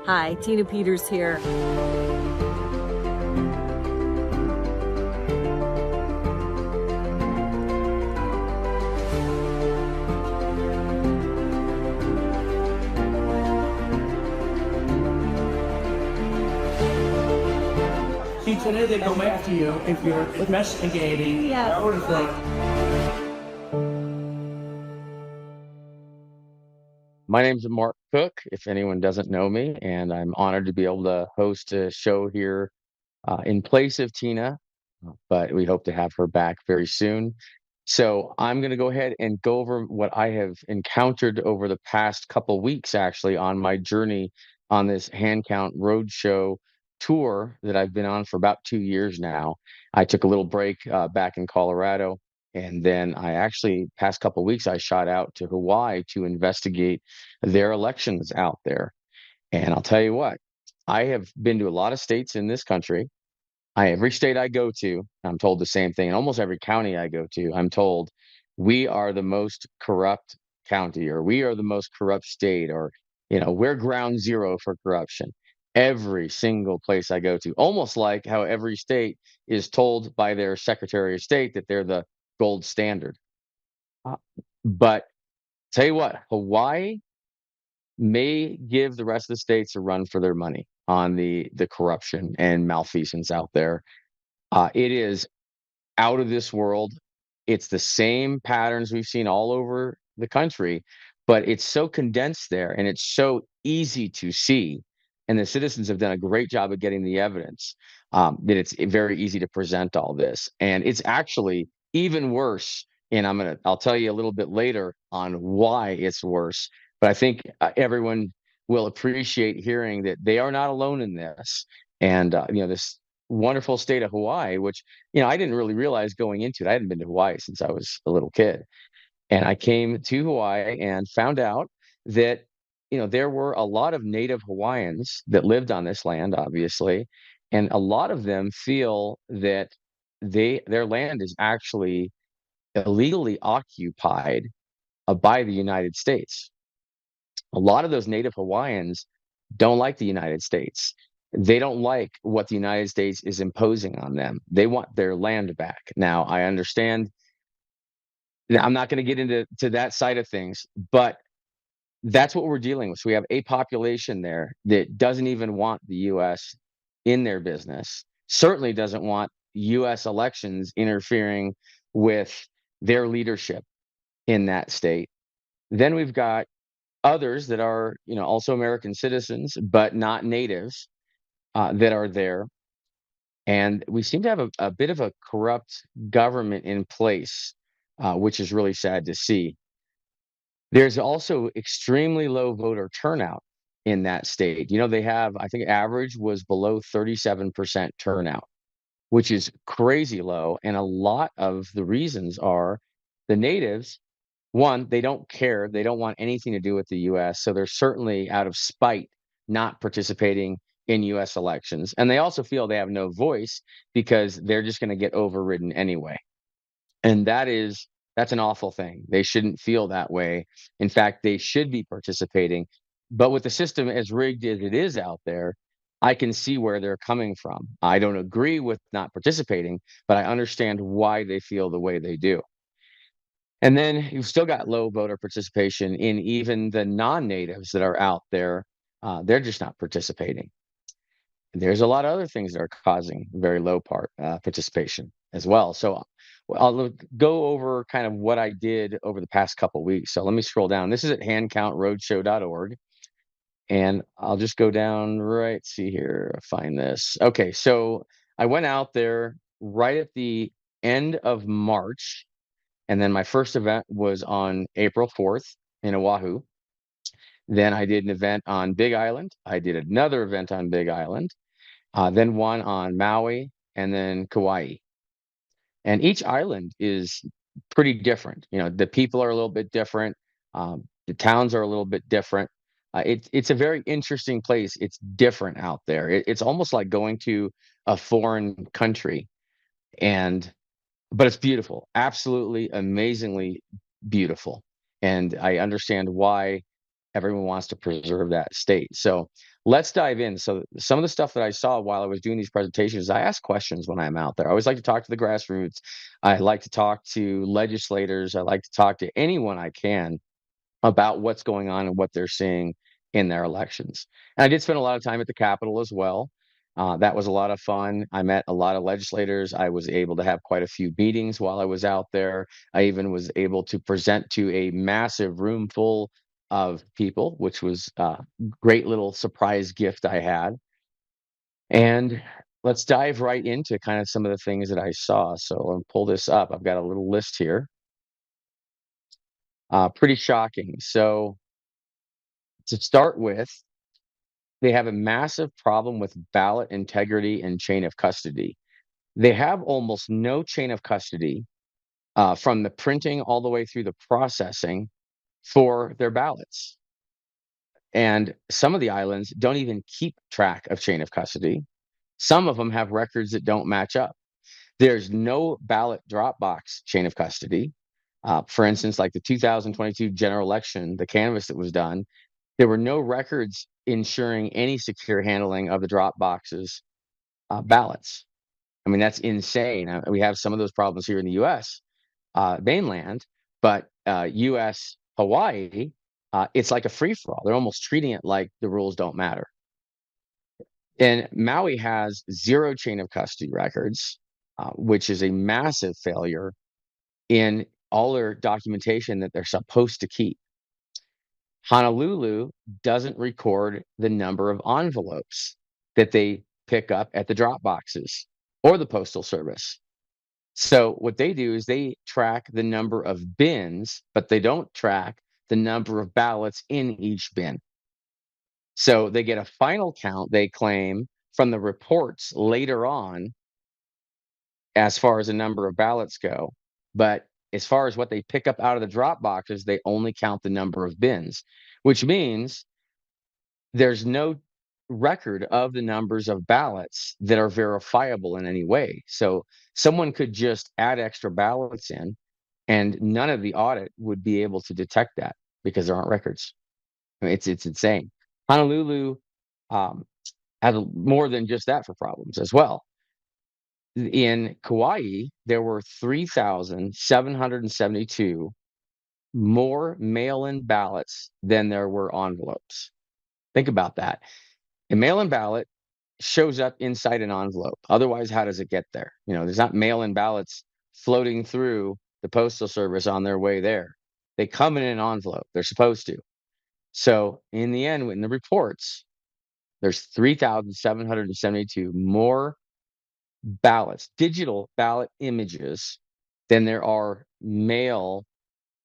Hi, Tina Peters here. See, today they come after you if you're investigating that sort of thing. My name's Mark Cook, if anyone doesn't know me, and I'm honored to be able to host a show here in place of Tina, but we hope to have her back very soon. So I'm going to go ahead and go over what I have encountered over the past couple weeks, actually, on my journey on this Hand Count Roadshow tour that I've been on for about 2 years now. I took a little break back in Colorado, and then I actually, past couple weeks, I shot out to Hawaii to investigate their elections out there. And I'll tell you what, I have been to a lot of states in this country. Every state I go to, I'm told the same thing. In almost every county I go to, I'm told we are the most corrupt county, or we are the most corrupt state, or we're ground zero for corruption. Every single place I go to, almost like how every state is told by their Secretary of State that they're the gold standard. Uh, But tell you what, Hawaii may give the rest of the states a run for their money on the corruption and malfeasance out there. It is out of this world. It's the same patterns we've seen all over the country, but it's so condensed there and it's so easy to see. And the citizens have done a great job of getting the evidence, that it's very easy to present all this. And it's actually even worse. And I'll tell you a little bit later on why it's worse. But I think everyone will appreciate hearing that they are not alone in this. And this wonderful state of Hawaii, which I didn't really realize going into it. I hadn't been to Hawaii since I was a little kid. And I came to Hawaii and found out that, there were a lot of native Hawaiians that lived on this land, obviously. And a lot of them feel that their land is actually illegally occupied by the United States. A lot of those native Hawaiians don't like the United States. They don't like what the United States is imposing on them. They want their land back. Now, I understand. I'm not going to get into that side of things, but that's what we're dealing with. So we have a population there that doesn't even want the U.S. in their business, certainly doesn't want U.S. elections interfering with their leadership in that state. Then we've got others that are, also American citizens, but not natives, that are there. And we seem to have a bit of a corrupt government in place, which is really sad to see. There's also extremely low voter turnout in that state. They have, I think, average was below 37% turnout, which is crazy low. And a lot of the reasons are the natives, one, they don't care. They don't want anything to do with the US. So they're certainly out of spite not participating in US elections. And they also feel they have no voice because they're just going to get overridden anyway. And that's an awful thing. They shouldn't feel that way. In fact, they should be participating. But with the system as rigged as it is out there, I can see where they're coming from. I don't agree with not participating, but I understand why they feel the way they do. And then you've still got low voter participation in even the non-natives that are out there. They're just not participating. There's a lot of other things that are causing very low participation as well. So I'll go over kind of what I did over the past couple weeks. So let me scroll down. This is at handcountroadshow.org. And I'll just go down right, see here, find this. Okay, so I went out there right at the end of March. And then my first event was on April 4th in Oahu. Then I did an event on Big Island. I did another event on Big Island, then one on Maui, and then Kauai. And each island is pretty different. The people are a little bit different. The towns are a little bit different. It's a very interesting place. It's different out there. It's almost like going to a foreign country, but it's beautiful, absolutely amazingly beautiful. And I understand why everyone wants to preserve that state. So let's dive in. So some of the stuff that I saw while I was doing these presentations, I ask questions when I'm out there. I always like to talk to the grassroots. I like to talk to legislators. I like to talk to anyone I can about what's going on and what they're seeing in their elections. And I did spend a lot of time at the Capitol as well. That was a lot of fun. I met a lot of legislators. I was able to have quite a few meetings while I was out there. I even was able to present to a massive room full of people, which was a great little surprise gift I had. And let's dive right into kind of some of the things that I saw. So I'll pull this up. I've got a little list here. Pretty shocking. So to start with, they have a massive problem with ballot integrity and chain of custody. They have almost no chain of custody from the printing all the way through the processing for their ballots. And some of the islands don't even keep track of chain of custody. Some of them have records that don't match up. There's no ballot drop box chain of custody. For instance, like the 2022 general election, the canvass that was done, there were no records ensuring any secure handling of the drop boxes ballots. I mean, that's insane. We have some of those problems here in the U.S. Mainland, but U.S. Hawaii, it's like a free for all. They're almost treating it like the rules don't matter. And Maui has zero chain of custody records, which is a massive failure in all their documentation that they're supposed to keep. Honolulu doesn't record the number of envelopes that they pick up at the drop boxes or the postal service. So what they do is they track the number of bins, but they don't track the number of ballots in each bin. So they get a final count, they claim, from the reports later on as far as the number of ballots go. But as far as what they pick up out of the drop boxes, they only count the number of bins, which means there's no record of the numbers of ballots that are verifiable in any way. So someone could just add extra ballots in, and none of the audit would be able to detect that because there aren't records. I mean, it's insane. Honolulu um, has more than just that for problems as well. In Kauai, there were 3,772 more mail-in ballots than there were envelopes. Think about that. A mail-in ballot shows up inside an envelope. Otherwise, how does it get there? There's not mail-in ballots floating through the postal service on their way there. They come in an envelope. They're supposed to. So in the end, in the reports, there's 3,772 more ballots, digital ballot images, than there are mail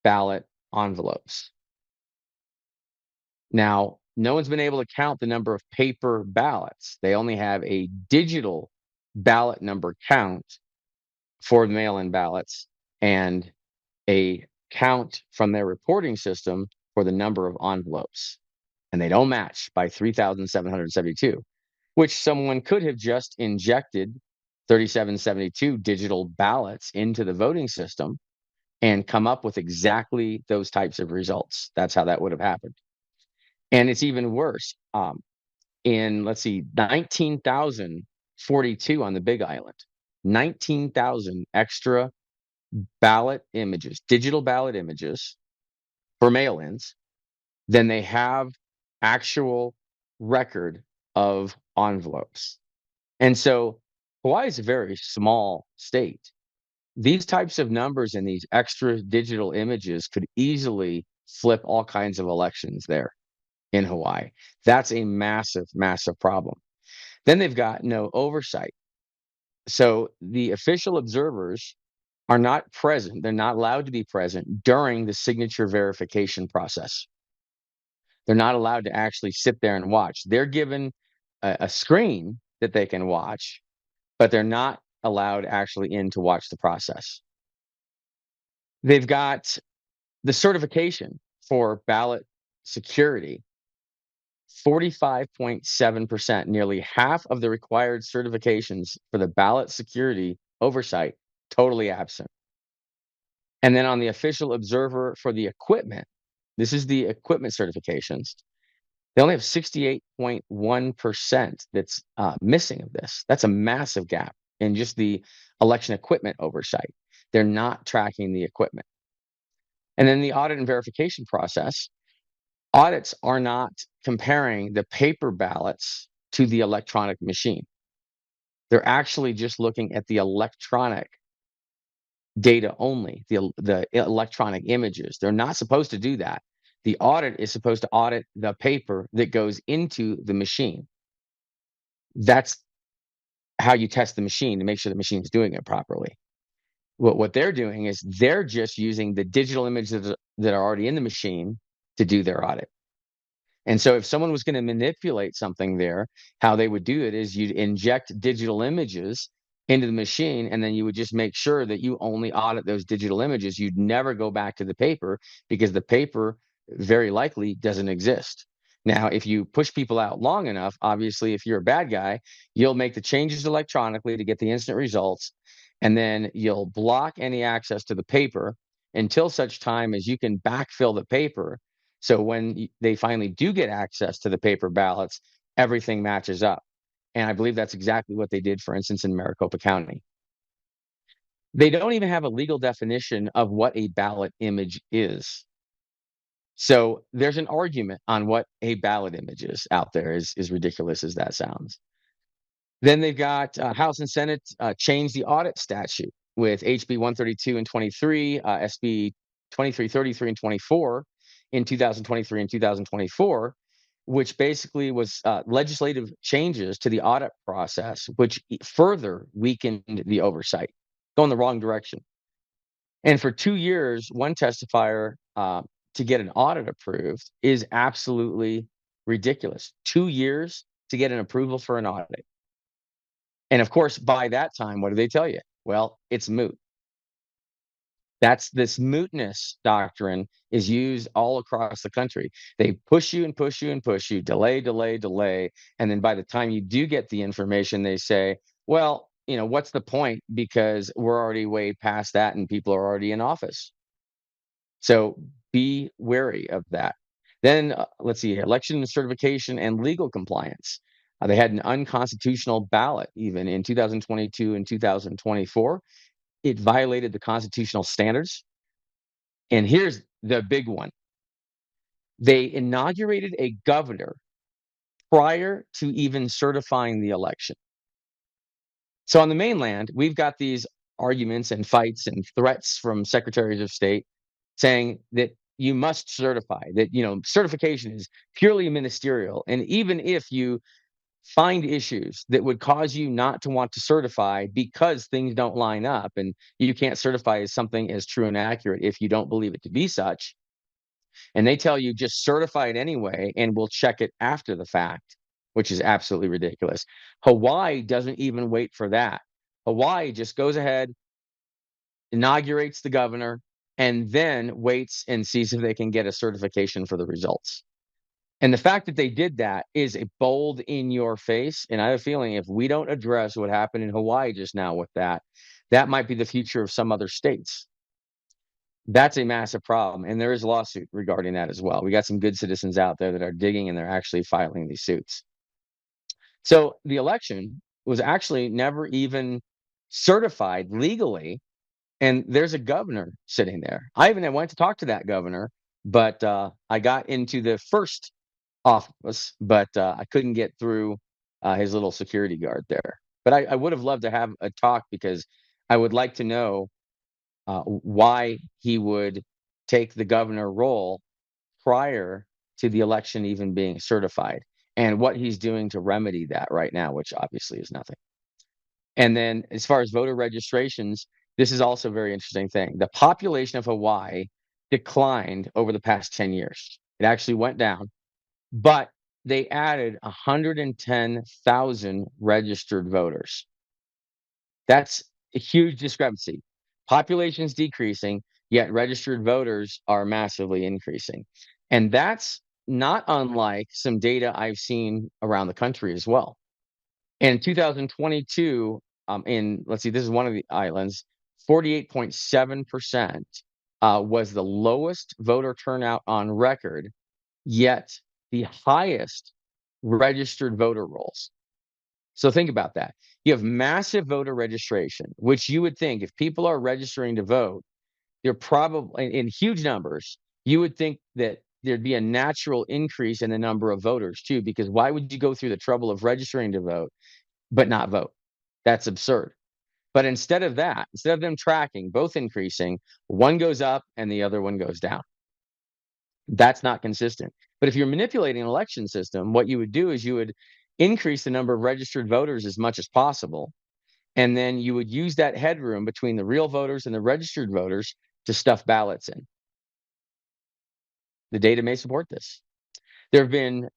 ballot envelopes. Now, no one's been able to count the number of paper ballots. They only have a digital ballot number count for the mail-in ballots and a count from their reporting system for the number of envelopes. And they don't match by 3,772, which someone could have just injected 3772 digital ballots into the voting system and come up with exactly those types of results. That's how that would have happened. And it's even worse. Let's see, 19,042 on the Big Island, 19,000 extra ballot images, digital ballot images for mail-ins than they have actual record of envelopes. And so Hawaii is a very small state. These types of numbers and these extra digital images could easily flip all kinds of elections there in Hawaii. That's a massive, massive problem. Then they've got no oversight. So the official observers are not present. They're not allowed to be present during the signature verification process. They're not allowed to actually sit there and watch. They're given a screen that they can watch, but they're not allowed actually in to watch the process. They've got the certification for ballot security, 45.7%, nearly half of the required certifications for the ballot security oversight, totally absent. And then on the official observer for the equipment, This is the equipment certifications. They only have 68.1% that's missing of this. That's a massive gap in just the election equipment oversight. They're not tracking the equipment. And then the audit and verification process, audits are not comparing the paper ballots to the electronic machine. They're actually just looking at the electronic data only, the electronic images. They're not supposed to do that. The audit is supposed to audit the paper that goes into the machine. That's how you test the machine to make sure the machine is doing it properly. What they're doing is they're just using the digital images that are already in the machine to do their audit. And so if someone was going to manipulate something there, how they would do it is you'd inject digital images into the machine, and then you would just make sure that you only audit those digital images. You'd never go back to the paper because the paper very likely doesn't exist. Now, if you push people out long enough, obviously, if you're a bad guy, you'll make the changes electronically to get the instant results, and then you'll block any access to the paper until such time as you can backfill the paper. So when they finally do get access to the paper ballots, everything matches up. And I believe that's exactly what they did, for instance, in Maricopa County. They don't even have a legal definition of what a ballot image is. So there's an argument on what a ballot image is out there, as ridiculous as that sounds. Then they've got House and Senate changed the audit statute with HB 132 and 23, SB 2333 and 24 in 2023 and 2024, which basically was legislative changes to the audit process, which further weakened the oversight, going the wrong direction. And for 2 years, one testifier to get an audit approved is absolutely ridiculous. 2 years to get an approval for an audit. And of course, by that time, what do they tell you? Well, it's moot. That's this mootness doctrine is used all across the country. They push you and push you and push you, delay, delay, delay. And then by the time you do get the information, they say, well, what's the point? Because we're already way past that and people are already in office. So be wary of that. Then let's see, election certification and legal compliance. They had an unconstitutional ballot even in 2022 and 2024. It violated the constitutional standards. And here's the big one. They inaugurated a governor prior to even certifying the election. So on the mainland, we've got these arguments and fights and threats from secretaries of state saying that you must certify, that certification is purely ministerial. And even if you find issues that would cause you not to want to certify because things don't line up and you can't certify as something as true and accurate if you don't believe it to be such, and they tell you just certify it anyway and we'll check it after the fact, which is absolutely ridiculous. Hawaii doesn't even wait for that. Hawaii just goes ahead, inaugurates the governor, and then waits and sees if they can get a certification for the results. And the fact that they did that is a bold in your face. And I have a feeling if we don't address what happened in Hawaii just now with that, that might be the future of some other states. That's a massive problem. And there is a lawsuit regarding that as well. We got some good citizens out there that are digging and they're actually filing these suits. So the election was actually never even certified legally. And there's a governor sitting there. I even went to talk to that governor, but I got into the first office, but I couldn't get through his little security guard there. But I would have loved to have a talk because I would like to know why he would take the governor role prior to the election even being certified and what he's doing to remedy that right now, which obviously is nothing. And then as far as voter registrations, this is also a very interesting thing. The population of Hawaii declined over the past 10 years. It actually went down, but they added 110,000 registered voters. That's a huge discrepancy. Population's decreasing, yet registered voters are massively increasing. And that's not unlike some data I've seen around the country as well. In 2022, let's see, this is one of the islands, 48.7% was the lowest voter turnout on record, yet the highest registered voter rolls. So think about that. You have massive voter registration, which you would think if people are registering to vote, they're probably in huge numbers. You would think that there'd be a natural increase in the number of voters too, because why would you go through the trouble of registering to vote but not vote? That's absurd. But instead of that, instead of them tracking, both increasing, one goes up and the other one goes down. That's not consistent. But if you're manipulating an election system, what you would do is you would increase the number of registered voters as much as possible. And then you would use that headroom between the real voters and the registered voters to stuff ballots in. The data may support this. There have been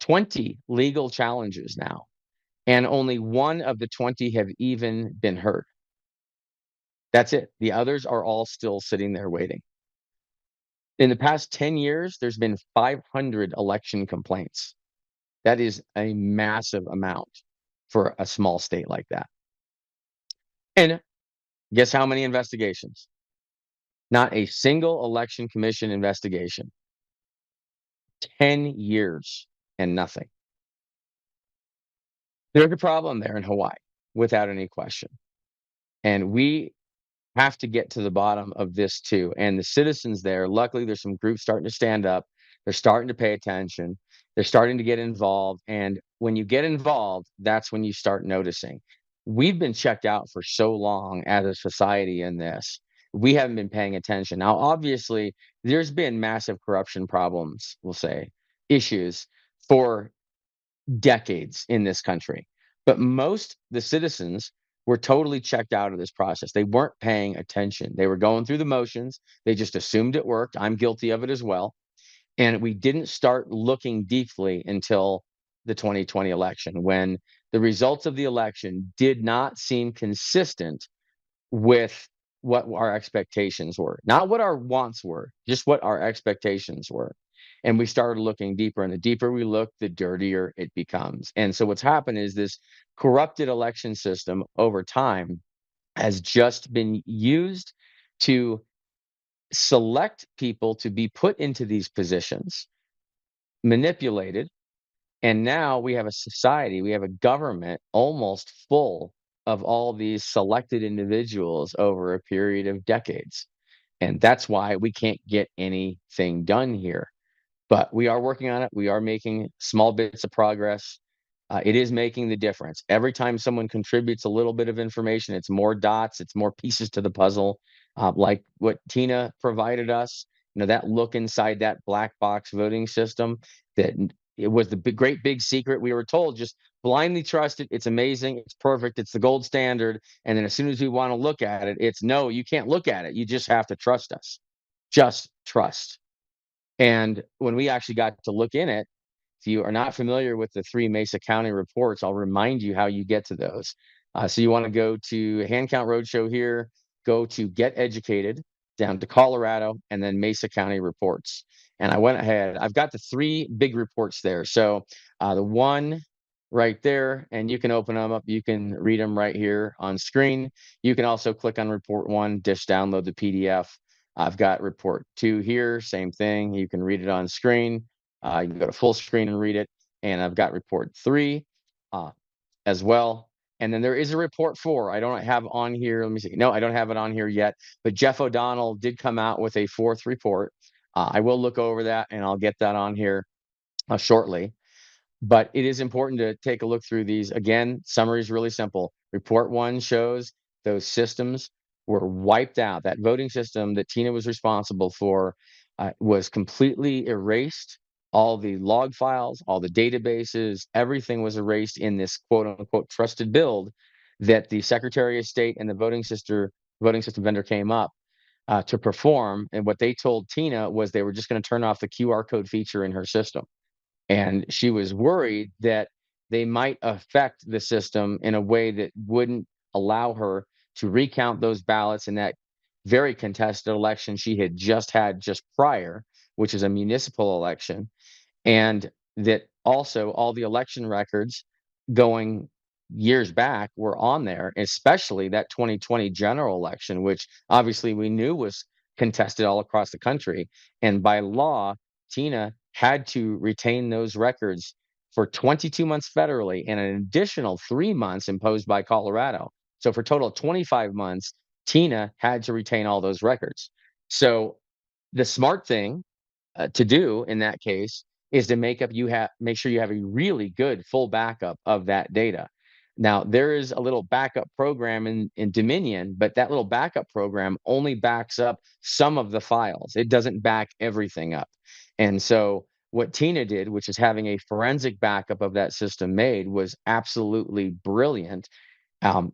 20 legal challenges now, and only one of the 20 have even been heard. That's it. The others are all still sitting there waiting. In the past 10 years, there's been 500 election complaints. That is a massive amount for a small state like that. And guess how many investigations? Not a single election commission investigation. 10 years and nothing. There's a problem there in Hawaii, without any question. And we have to get to the bottom of this too. And the citizens there, luckily, there's some groups starting to stand up. They're starting to pay attention. They're starting to get involved. And when you get involved, that's when you start noticing. We've been checked out for so long as a society in this. We haven't been paying attention. Now, obviously, there's been massive corruption problems, we'll say, issues for decades in this country. But most the citizens were totally checked out of this process. They weren't paying attention. They were going through the motions. They just assumed it worked. I'm guilty of it as well. And we didn't start looking deeply until the 2020 election, when the results of the election did not seem consistent with what our expectations were, not what our wants were, just what our expectations were. And we started looking deeper, and the deeper we look, the dirtier it becomes. And so what's happened is this corrupted election system over time has just been used to select people to be put into these positions, manipulated. And now we have a society, we have a government almost full of all these selected individuals over a period of decades. And that's why we can't get anything done here. But we are working on it. We are making small bits of progress. It is making the difference. Every time someone contributes a little bit of information, it's more dots, it's more pieces to the puzzle, like what Tina provided us. That look inside that black box voting system, that it was the great big secret. We were told just blindly trust it. It's amazing. It's perfect. It's the gold standard. And then as soon as we want to look at it, it's no, you can't look at it. You just have to trust us. Just trust. And when we actually got to look in it, if you are not familiar with the 3 Mesa County reports, I'll remind you how you get to those. So you want to go to Hand Count Roadshow here, go to Get Educated, down to Colorado, and then Mesa County reports. And I went ahead. I've got the 3 big reports there. So the one right there, and you can open them up. You can read them right here on screen. You can also click on report 1, just download the PDF. I've got report 2 here, same thing. You can read it on screen. You can go to full screen and read it. And I've got report 3 as well. And then there is a report 4. I don't have on here. Let me see. No, I don't have it on here yet. But Jeff O'Donnell did come out with a 4th report. I will look over that, and I'll get that on here shortly. But it is important to take a look through these. Again, summary is really simple. Report 1 shows those systems were wiped out. That voting system that Tina was responsible for was completely erased. All the log files, all the databases, everything was erased in this quote unquote trusted build that the Secretary of State and the voting system vendor came up to perform. And what they told Tina was they were just going to turn off the QR code feature in her system. And she was worried that they might affect the system in a way that wouldn't allow her to recount those ballots in that very contested election she had just prior, which is a municipal election. And that also all the election records going years back were on there, especially that 2020 general election, which obviously we knew was contested all across the country. And by law, Tina had to retain those records for 22 months federally and an additional 3 months imposed by Colorado. So for a total of 25 months, Tina had to retain all those records. So the smart thing to do in that case is to make sure you have a really good full backup of that data. Now there is a little backup program in Dominion, but that little backup program only backs up some of the files. It doesn't back everything up. And so what Tina did, which is having a forensic backup of that system made, was absolutely brilliant,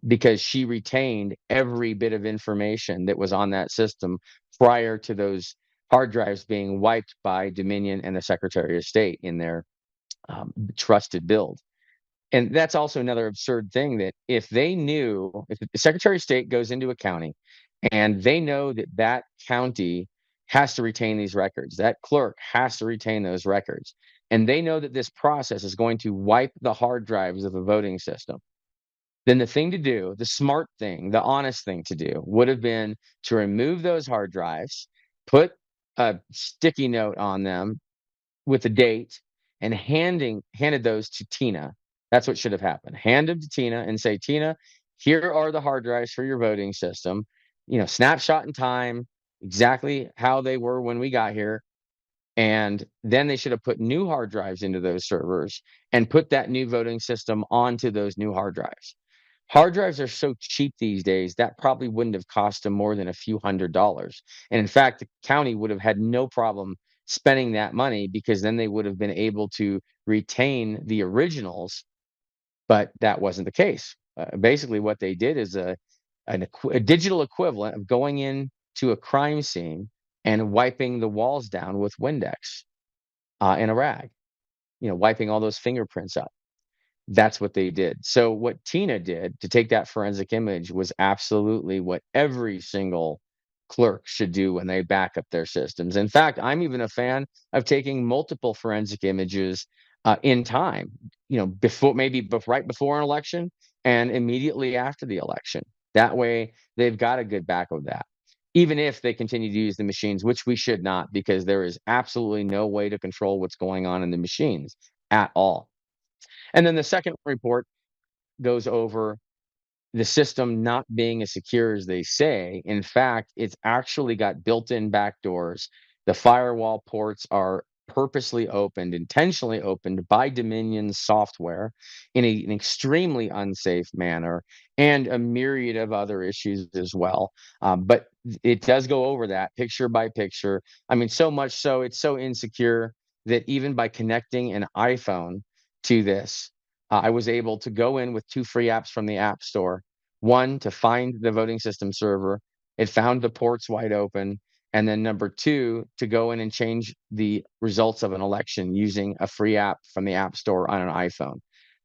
because she retained every bit of information that was on that system prior to those hard drives being wiped by Dominion and the Secretary of State in their trusted build. And that's also another absurd thing, that if the Secretary of State goes into a county and they know that that county has to retain these records, that clerk has to retain those records, and they know that this process is going to wipe the hard drives of the voting system, then the thing to do, the smart thing, the honest thing to do would have been to remove those hard drives, put a sticky note on them with a date, and handed those to Tina. That's what should have happened. Hand them to Tina and say, Tina, here are the hard drives for your voting system. Snapshot in time, exactly how they were when we got here. And then they should have put new hard drives into those servers and put that new voting system onto those new hard drives. Hard drives are so cheap these days, that probably wouldn't have cost them more than a few $100s. And in fact, the county would have had no problem spending that money, because then they would have been able to retain the originals, but that wasn't the case. Basically, what they did is a digital equivalent of going into a crime scene and wiping the walls down with Windex and a rag, wiping all those fingerprints up. That's what they did. So what Tina did to take that forensic image was absolutely what every single clerk should do when they back up their systems. In fact, I'm even a fan of taking multiple forensic images in time, right before an election and immediately after the election. That way they've got a good back of that. Even if they continue to use the machines, which we should not, because there is absolutely no way to control what's going on in the machines at all. And then the second report goes over the system not being as secure as they say. In fact, it's actually got built-in backdoors. The firewall ports are purposely opened, intentionally opened by Dominion's software in an extremely unsafe manner, and a myriad of other issues as well. But it does go over that picture by picture. I mean, so much so it's so insecure that even by connecting an iPhone to this, I was able to go in with 2 free apps from the App Store. One, to find the voting system server. It found the ports wide open. And then number 2, to go in and change the results of an election using a free app from the App Store on an iPhone.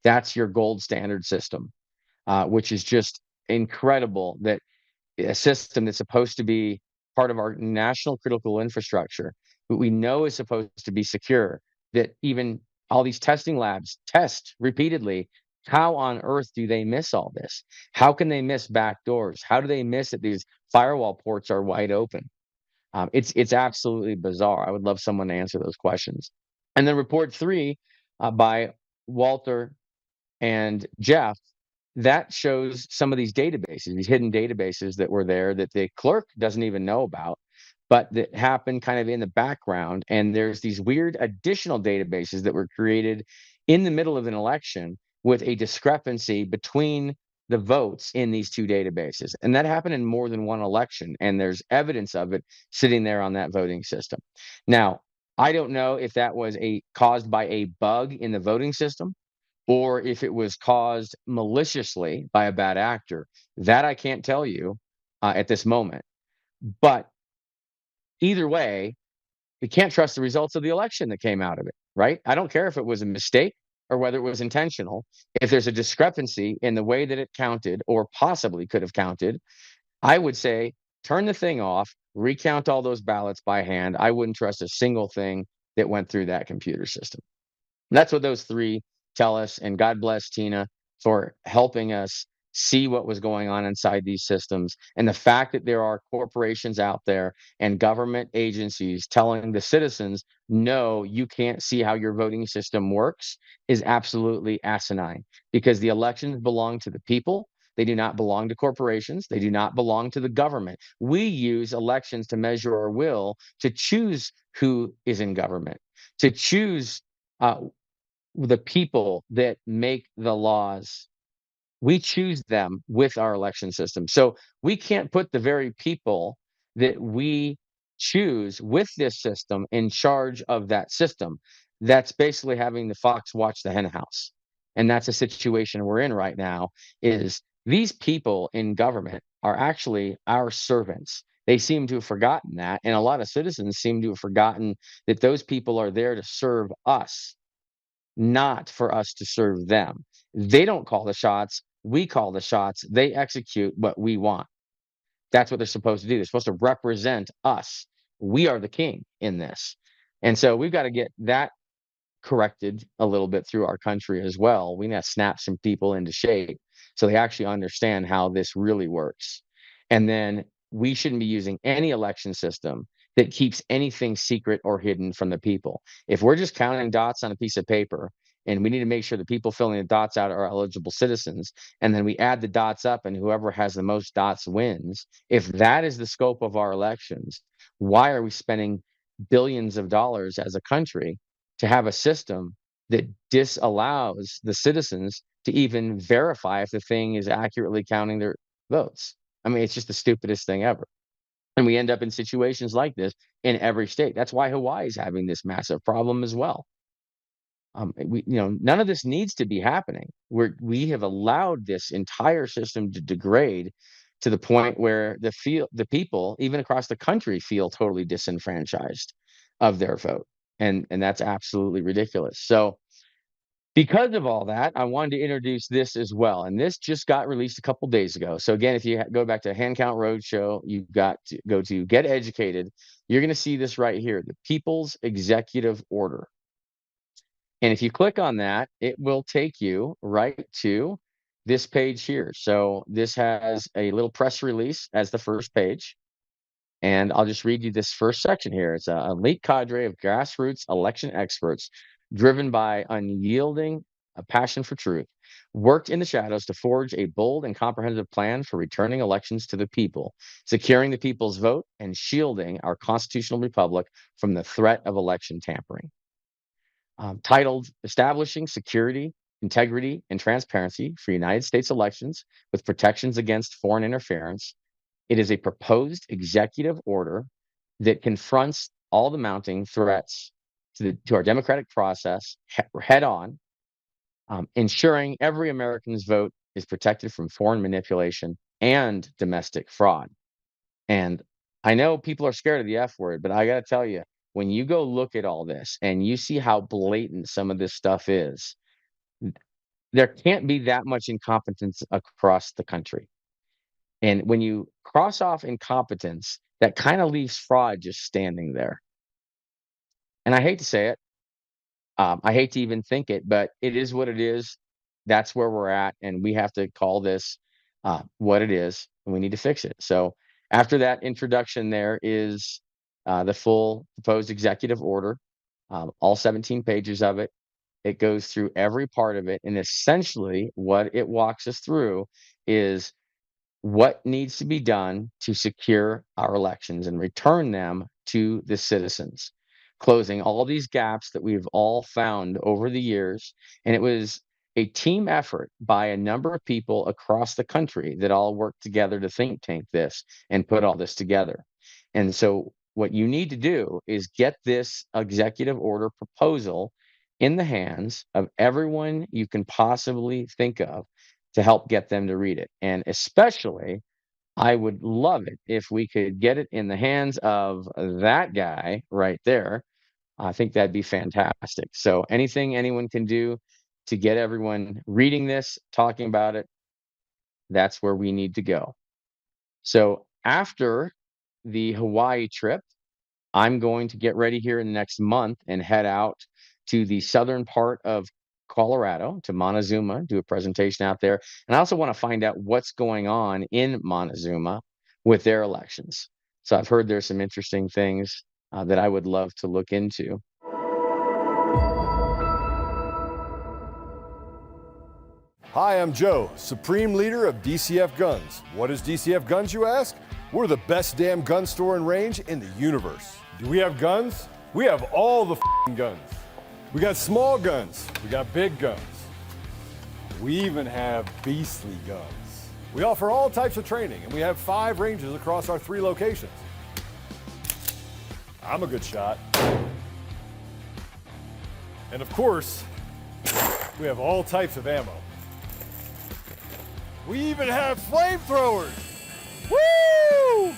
That's your gold standard system, which is just incredible that a system that's supposed to be part of our national critical infrastructure, but we know is supposed to be secure, that even all these testing labs test repeatedly. How on earth do they miss all this? How can they miss back doors? How do they miss that these firewall ports are wide open? It's absolutely bizarre. I would love someone to answer those questions. And then report 3 by Walter and Jeff, that shows some of these databases, these hidden databases that were there that the clerk doesn't even know about, but that happen kind of in the background. And there's these weird additional databases that were created in the middle of an election with a discrepancy between the votes in these 2 databases. And that happened in more than one election. And there's evidence of it sitting there on that voting system. Now, I don't know if that was caused by a bug in the voting system, or if it was caused maliciously by a bad actor. That I can't tell you at this moment. But either way, we can't trust the results of the election that came out of it, right? I don't care if it was a mistake or whether it was intentional. If there's a discrepancy in the way that it counted or possibly could have counted, I would say turn the thing off, recount all those ballots by hand. I wouldn't trust a single thing that went through that computer system. And that's what those 3 tell us. And God bless Tina for helping us see what was going on inside these systems. And the fact that there are corporations out there and government agencies telling the citizens, no, you can't see how your voting system works is absolutely asinine, because the elections belong to the people. They do not belong to corporations. They do not belong to the government. We use elections to measure our will, to choose who is in government, to choose uh, the people that make the laws. We choose them with our election system. So we can't put the very people that we choose with this system in charge of that system. That's basically having the fox watch the hen house. And that's a situation we're in right now, is these people in government are actually our servants. They seem to have forgotten that. And a lot of citizens seem to have forgotten that those people are there to serve us, not for us to serve them. They don't call the shots. We call the shots. They execute what we want. That's what they're supposed to do. They're supposed to represent us. We are the king in this. And so we've got to get that corrected a little bit through our country as well. We need to snap some people into shape so they actually understand how this really works. And then we shouldn't be using any election system that keeps anything secret or hidden from the people. If we're just counting dots on a piece of paper, and we need to make sure the people filling the dots out are eligible citizens, and then we add the dots up and whoever has the most dots wins. If that is the scope of our elections, why are we spending billions of dollars as a country to have a system that disallows the citizens to even verify if the thing is accurately counting their votes? I mean, it's just the stupidest thing ever. And we end up in situations like this in every state. That's why Hawaii is having this massive problem as well. None of this needs to be happening. We have allowed this entire system to degrade to the point where the people, even across the country, feel totally disenfranchised of their vote, and that's absolutely ridiculous. So, because of all that, I wanted to introduce this as well, and this just got released a couple days ago. So again, if you go back to Hand Count Roadshow, you've got to go to Get Educated. You're going to see this right here, the People's Executive Order. And if you click on that, it will take you right to this page here. So this has a little press release as the first page. And I'll just read you this first section here. It's an elite cadre of grassroots election experts driven by unyielding a passion for truth, worked in the shadows to forge a bold and comprehensive plan for returning elections to the people, securing the people's vote, and shielding our constitutional republic from the threat of election tampering. Titled Establishing Security, Integrity, and Transparency for United States Elections with Protections Against Foreign Interference, it is a proposed executive order that confronts all the mounting threats to our democratic process head on, ensuring every American's vote is protected from foreign manipulation and domestic fraud. And I know people are scared of the F word, but I got to tell you, when you go look at all this and you see how blatant some of this stuff is, there can't be that much incompetence across the country. And when you cross off incompetence, that kind of leaves fraud just standing there. And I hate to say it, I hate to even think it, but it is what it is. That's where we're at, and we have to call this what it is, and we need to fix it. So after that introduction, there is the full proposed executive order, all 17 pages of it. It goes through every part of it, and essentially what it walks us through is what needs to be done to secure our elections and return them to the citizens, closing all these gaps that we've all found over the years. And it was a team effort by a number of people across the country that all worked together to think tank this and put all this together. And so what you need to do is get this executive order proposal in the hands of everyone you can possibly think of to help get them to read it. And especially, I would love it if we could get it in the hands of that guy right there. I think that'd be fantastic. So anything anyone can do to get everyone reading this, talking about it, that's where we need to go. So after the Hawaii trip, I'm going to get ready here in the next month and head out to the southern part of Colorado, to Montezuma, do a presentation out there. And I also want to find out what's going on in Montezuma with their elections. So I've heard there's some interesting things that I would love to look into. Hi, I'm Joe, Supreme Leader of DCF Guns. What is DCF Guns, you ask? We're the best damn gun store and range in the universe. Do we have guns? We have all the guns. We got small guns. We got big guns. We even have beastly guns. We offer all types of training, and we have 5 ranges across our 3 locations. I'm a good shot. And of course, we have all types of ammo. We even have flamethrowers. Woo!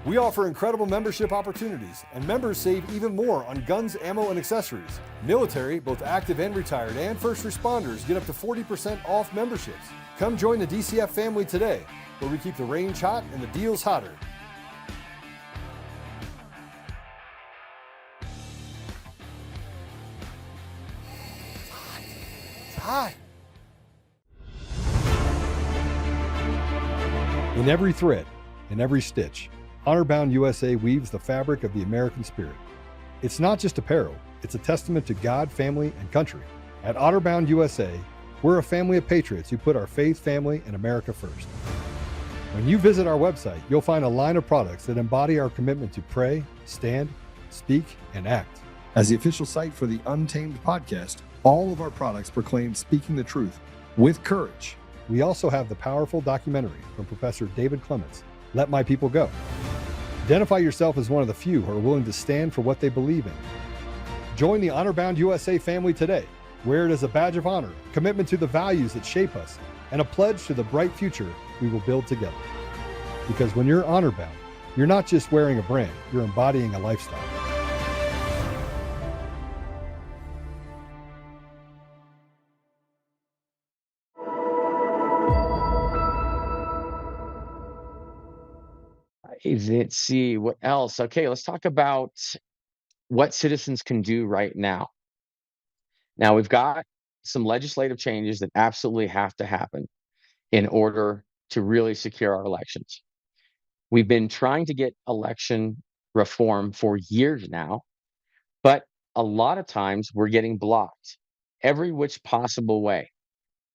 We offer incredible membership opportunities, and members save even more on guns, ammo, and accessories. Military, both active and retired, and first responders get up to 40% off memberships. Come join the DCF family today, where we keep the range hot and the deals hotter. It's hot. In every thread, in every stitch, Honor-Bound USA weaves the fabric of the American spirit. It's not just apparel, it's a testament to God, family, and country. At Honor-Bound USA, we're a family of patriots who put our faith, family, and America first. When you visit our website, you'll find a line of products that embody our commitment to pray, stand, speak, and act. As the official site for the Untamed podcast, all of our products proclaim speaking the truth with courage. We also have the powerful documentary from Professor David Clements, Let My People Go. Identify yourself as one of the few who are willing to stand for what they believe in. Join the Honor-Bound USA family today. Wear it as a badge of honor, commitment to the values that shape us, and a pledge to the bright future we will build together. Because when you're honor-bound, you're not just wearing a brand, you're embodying a lifestyle. Let's see what else. Okay, let's talk about what citizens can do right now. Now, we've got some legislative changes that absolutely have to happen in order to really secure our elections. We've been trying to get election reform for years now, but a lot of times we're getting blocked every which possible way.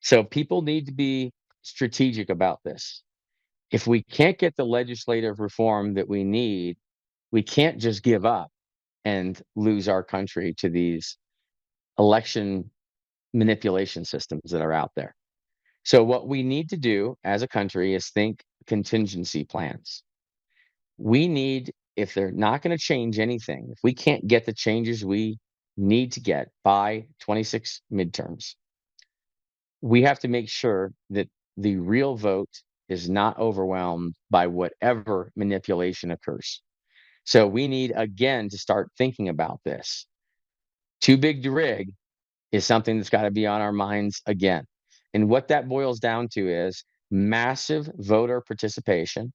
So people need to be strategic about this. If we can't get the legislative reform that we need, we can't just give up and lose our country to these election manipulation systems that are out there. So what we need to do as a country is think contingency plans. We need, if they're not going to change anything, if we can't get the changes we need to get by 26 midterms, we have to make sure that the real vote is not overwhelmed by whatever manipulation occurs. So we need, again, to start thinking about this. Too big to rig is something that's got to be on our minds again. And what that boils down to is massive voter participation.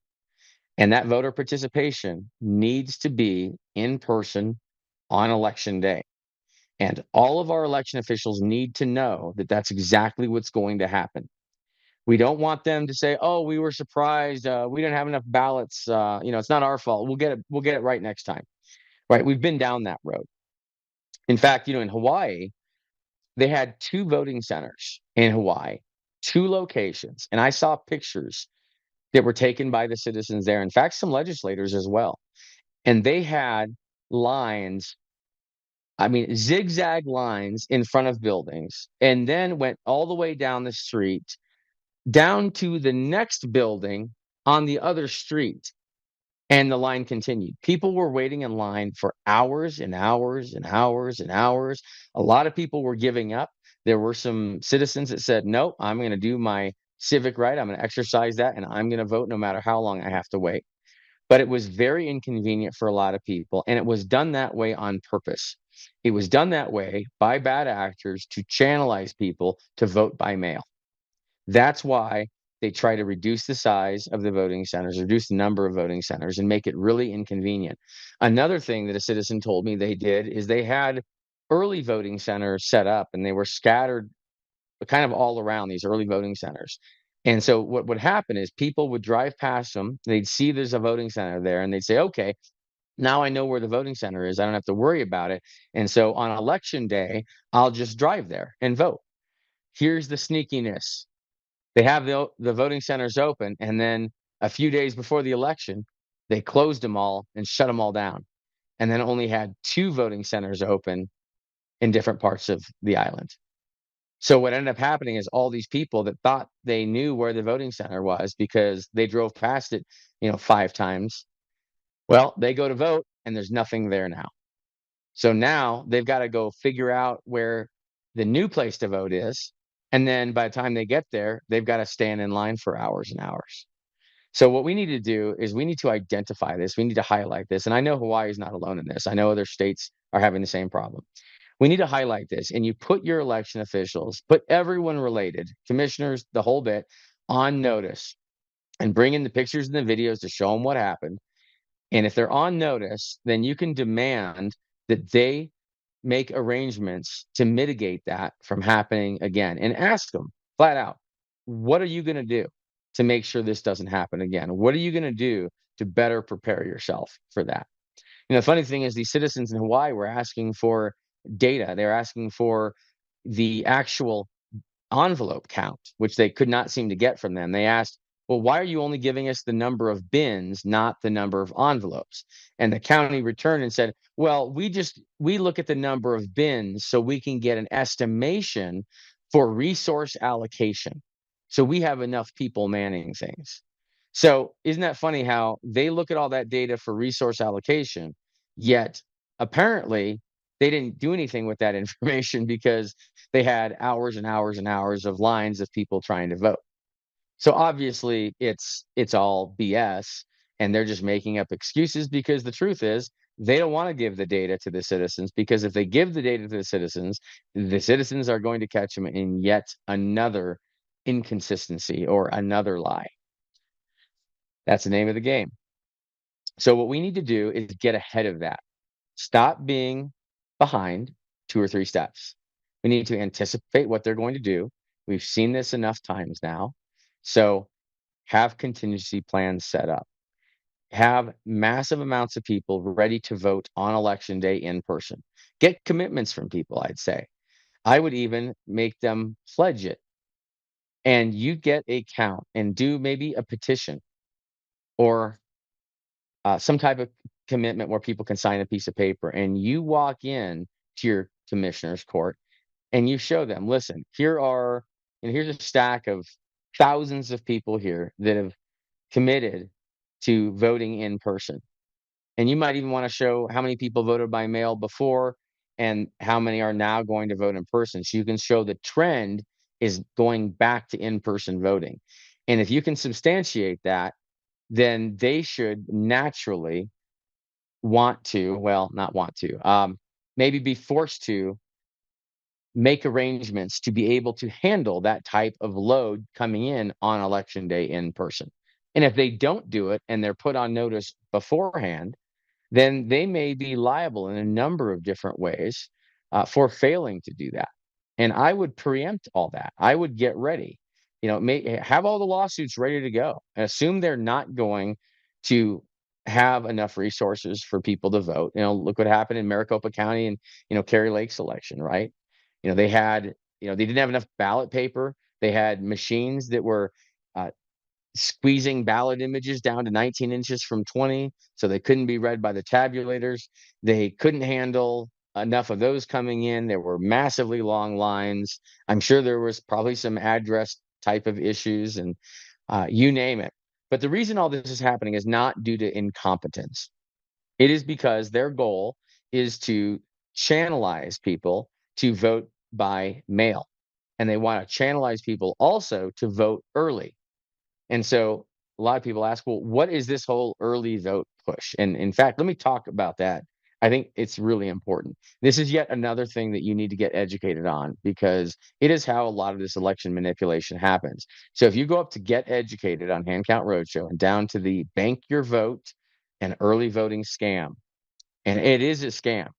And that voter participation needs to be in person on election day. And all of our election officials need to know that that's exactly what's going to happen. We don't want them to say, "Oh, we were surprised. We didn't have enough ballots. It's not our fault. We'll get it. We'll get it right next time." Right? We've been down that road. In fact, in Hawaii, they had 2 voting centers in Hawaii, 2 locations, and I saw pictures that were taken by the citizens there. In fact, some legislators as well, and they had lines. I mean, zigzag lines in front of buildings, and then went all the way down the street, down to the next building on the other street, and the line continued. People were waiting in line for hours and hours and hours and hours. A lot of people were giving up. There were some citizens that said, "No, I'm going to do my civic right. I'm going to exercise that, and I'm going to vote no matter how long I have to wait." But it was very inconvenient for a lot of people, and it was done that way on purpose. It was done that way by bad actors to channelize people to vote by mail. That's why they try to reduce the size of the voting centers, reduce the number of voting centers, and make it really inconvenient. Another thing that a citizen told me they did is they had early voting centers set up, and they were scattered kind of all around these early voting centers. And so what would happen is people would drive past them, they'd see there's a voting center there, and they'd say, okay, now I know where the voting center is. I don't have to worry about it. And so on election day, I'll just drive there and vote. Here's the sneakiness. They have the voting centers open, and then a few days before the election, they closed them all and shut them all down, and then only had 2 voting centers open in different parts of the island. So what ended up happening is all these people that thought they knew where the voting center was because they drove past it, 5 times. Well, they go to vote and there's nothing there now. So now they've got to go figure out where the new place to vote is. And then by the time they get there, they've got to stand in line for hours and hours. So what we need to do is we need to identify this. We need to highlight this. And I know Hawaii is not alone in this. I know other states are having the same problem. We need to highlight this, and you put your election officials, put everyone related, commissioners, the whole bit, on notice, and bring in the pictures and the videos to show them what happened. And if they're on notice, then you can demand that they make arrangements to mitigate that from happening again, and ask them flat out, what are you going to do to make sure this doesn't happen again? What are you going to do to better prepare yourself for that? The funny thing is these citizens in Hawaii were asking for data. They're asking for the actual envelope count, which they could not seem to get from them. They asked, well, why are you only giving us the number of bins, not the number of envelopes? And the county returned and said, well, we look at the number of bins so we can get an estimation for resource allocation. So we have enough people manning things. So isn't that funny how they look at all that data for resource allocation, yet apparently they didn't do anything with that information because they had hours and hours and hours of lines of people trying to vote. So obviously it's all BS, and they're just making up excuses because the truth is they don't want to give the data to the citizens, because if they give the data to the citizens are going to catch them in yet another inconsistency or another lie. That's the name of the game. So what we need to do is get ahead of that. Stop being behind 2 or 3 steps. We need to anticipate what they're going to do. We've seen this enough times now. So have contingency plans set up. Have massive amounts of people ready to vote on election day in person. Get commitments from people, I'd say. I would even make them pledge it. And you get a count and do maybe a petition or some type of commitment where people can sign a piece of paper, and you walk in to your commissioner's court and you show them, listen, here's a stack of thousands of people here that have committed to voting in person. And you might even want to show how many people voted by mail before and how many are now going to vote in person. So you can show the trend is going back to in-person voting. And if you can substantiate that, then they should naturally maybe be forced to make arrangements to be able to handle that type of load coming in on election day in person. And if they don't do it and they're put on notice beforehand, then they may be liable in a number of different ways for failing to do that. And I would preempt all that. I would get ready. Have all the lawsuits ready to go. And assume they're not going to have enough resources for people to vote. Look what happened in Maricopa County and Cary Lake's election, right? They didn't have enough ballot paper. They had machines that were squeezing ballot images down to 19 inches from 20, so they couldn't be read by the tabulators. They couldn't handle enough of those coming in. There were massively long lines. I'm sure there was probably some address type of issues, and you name it. But the reason all this is happening is not due to incompetence. It is because their goal is to channelize people to vote by mail. And they want to channelize people also to vote early. And so a lot of people ask, well, what is this whole early vote push? And in fact, let me talk about that. I think it's really important. This is yet another thing that you need to get educated on, because it is how a lot of this election manipulation happens. So if you go up to Get Educated on Hand Count Roadshow and down to the Bank Your Vote and Early Voting Scam, and it is a scam.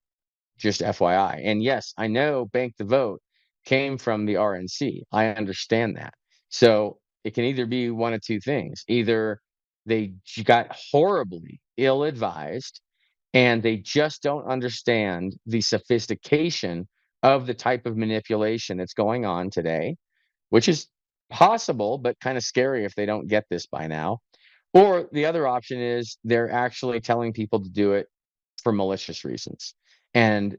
just FYI. And yes, I know Bank the Vote came from the RNC. I understand that. So it can either be one of two things. Either they got horribly ill advised and they just don't understand the sophistication of the type of manipulation that's going on today, which is possible, but kind of scary if they don't get this by now. Or the other option is they're actually telling people to do it for malicious reasons. And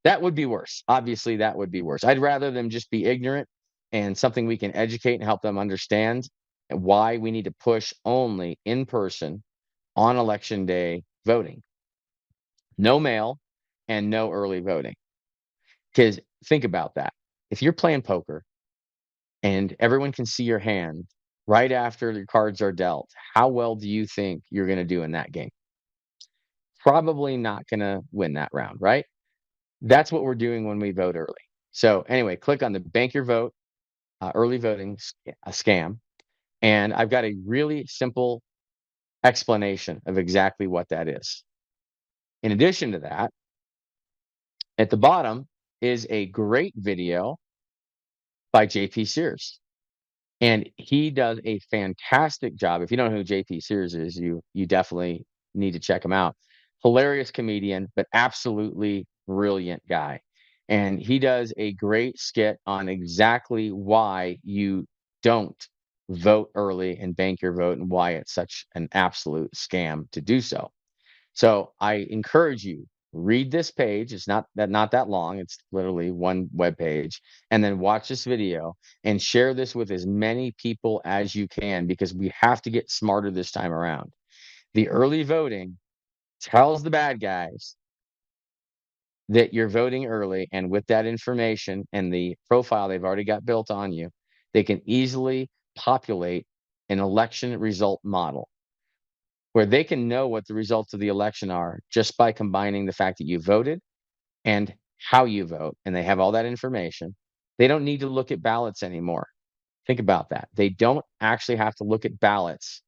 that would be worse. Obviously, that would be worse. I'd rather them just be ignorant and something we can educate and help them understand why we need to push only in person on election day voting. No mail and no early voting. Because think about that. If you're playing poker and everyone can see your hand right after your cards are dealt, how well do you think you're going to do in that game? Probably not going to win that round, right? That's what we're doing when we vote early. So anyway, click on the Bank Your Vote early voting scam. And I've got a really simple explanation of exactly what that is. In addition to that, at the bottom is a great video by JP Sears. And he does a fantastic job. If you don't know who JP Sears is, you definitely need to check him out. Hilarious comedian, but absolutely brilliant guy. And he does a great skit on exactly why you don't vote early and bank your vote and why it's such an absolute scam to do so. So I encourage you, read this page. It's not that long. It's literally one web page. And then watch this video and share this with as many people as you can, because we have to get smarter this time around. The early voting tells the bad guys that you're voting early, and with that information and the profile they've already got built on you, they can easily populate an election result model where they can know what the results of the election are just by combining the fact that you voted and how you vote, and they have all that information. They don't need to look at ballots anymore. Think about that. They don't actually have to look at ballots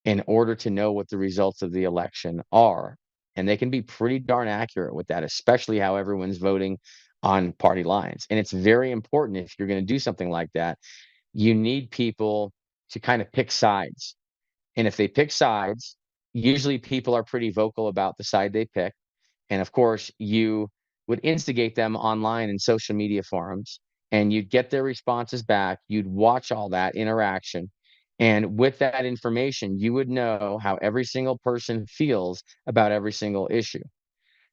in order to know what the results of the election are. And they can be pretty darn accurate with that, especially how everyone's voting on party lines. And it's very important, if you're going to do something like that, you need people to kind of pick sides. And if they pick sides, usually people are pretty vocal about the side they pick. And of course, you would instigate them online in social media forums, and you'd get their responses back. You'd watch all that interaction. And with that information, you would know how every single person feels about every single issue.